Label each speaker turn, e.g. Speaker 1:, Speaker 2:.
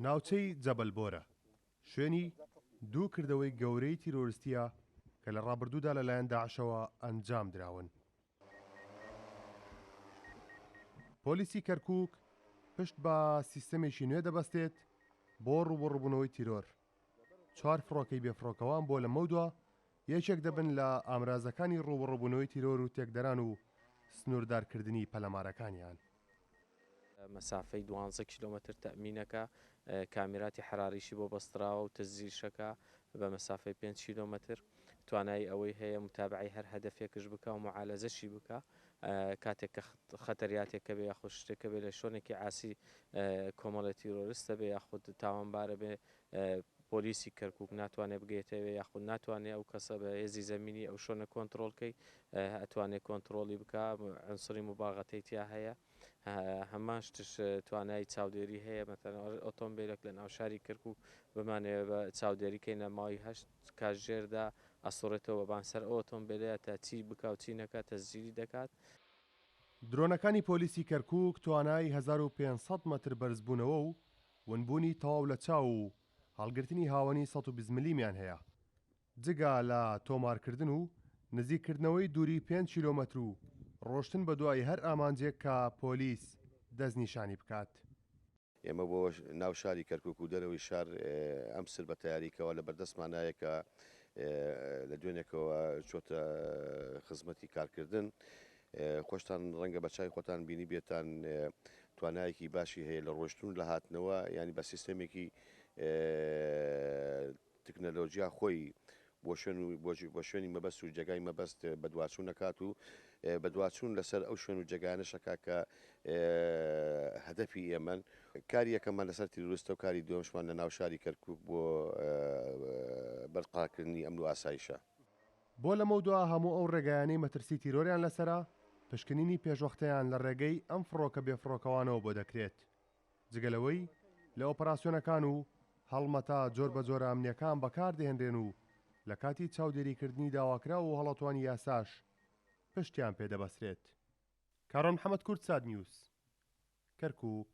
Speaker 1: ناوچەی جەبەلبۆرە شوێنی دوو کردەوەی گەورەی تیرۆریستیە کە لە ڕابردوودا لەلایەن داعشەوە ئەنجام دراون. پۆلیسی کەرکووک پشت بە سیستەمێکی نوێ دەبەستێت بۆ ڕوبڕبوونەوەی تیرۆر. 4 فڕۆکەی بێفڕۆکەوان بۆ لە مەودووە یەکێک دەبن لە ئامرازەکانی ڕوبڕبوونەوەی تیرۆر و تێکدەران و سنووردارکردنی پەلەمارەکانیان.
Speaker 2: مەسافەی 12 کیلۆمەتر تەمینەکە کامێراتی حراریشی بۆ بەستراوە و تەزیرشەکە بە مەسافەی 5 کیلۆمەتر توانایی ئەوەی هەیە متابعی هەر هەدەفێکش بکە و معالەزەشی بکە کاتێک کە خەتەریاتێکە بێ یاخود شتێکە بێ لە شوێنێکی عاسی کۆمەڵە تیرۆریستە بێ یاخود تاوانبارە بێ پۆلیسی کەرکووک ناتوانێت بگێتەوە یاخود ناتوانێت ئەو کەسە بە هێزی زەمینی ئەو شوێنە کۆنتترۆلکەی ئەتوانێت کۆنتترۆلی بکە عنسری مباغەتەی تیا هەیە هەمان شتش توانایی چاودێری هەیە مەتەنە ئۆتۆمبیلێک لە ناو شاری کەرکووک بمانەوە بە چاودێریکەی نەماوی 8 کاتژێردا ئەسوڕێتەوە بانسەر ئۆتۆمبیلەیە تا چی بکە و چی نەکات تەزجیلی دەکات.
Speaker 1: درۆنەکانی پۆلیسی کەرکووک توانای 1500 مەتر بەرزبوونەوە و ونبوونی تەواو لە چاو و هەڵگرتنی هاوەنی 120 میلیمیان هەیە جگا لە تۆمارکردن و نزیکردنەوەی دووری 5 کیلۆمەتر و ڕۆشتن بە دوای هەر ئامانجێک کە پۆلیس دەستنیشانی بکات.
Speaker 3: ئێمە بۆ ناو شاری کەرکووک و دەرەوەی شار ئەم سر بە تیاریکەوە لە بەردەستمانایەکە لە دوێنێکەوە چۆتە خزمەتی کارکردن خۆشتان ڕەنگە بە چای خۆتان بینی بێتان توانایەکی باشی هەیە لە ڕۆشتون لە هاتنەوە ینی بە سیستەمێکی تکنەلۆژیا خۆی بۆ شوێنی مەبەست و جێگای مەبەست بەدواچوون نەکات و بەدواچوون لەسەر ئەو شوێن و جێگانەشەکە کە هەدەفی ئێمەن کاری یەکەمان لەسەر تیرۆریستە و کاری دووەمشمان لە ناو شاری کەرکووک بۆ بەرقاکردنی ئەمن و ئاسایشە.
Speaker 1: بۆ لە مەودووە هەموو ئەو ڕێگایانەی مەترسی تیرۆریان لەسرە پشکنینی پێشوەختەیان لە ڕێگەی ئەم فڕۆکە بێفڕۆکەوانەوە بۆ دەکرێت جگەلەوەی لە ئۆپەراسیۆنەکان و هەڵمەتا جۆر بە جۆرە ئەمنیەکان بەکاردێنرێن و لە کاتی چاودێریکردنی داواکرا و هەڵەتوانی یاساش پشتیان پێدەبەسرێت. کارۆن محەممەد کورد ساد نیوس کەرکووک.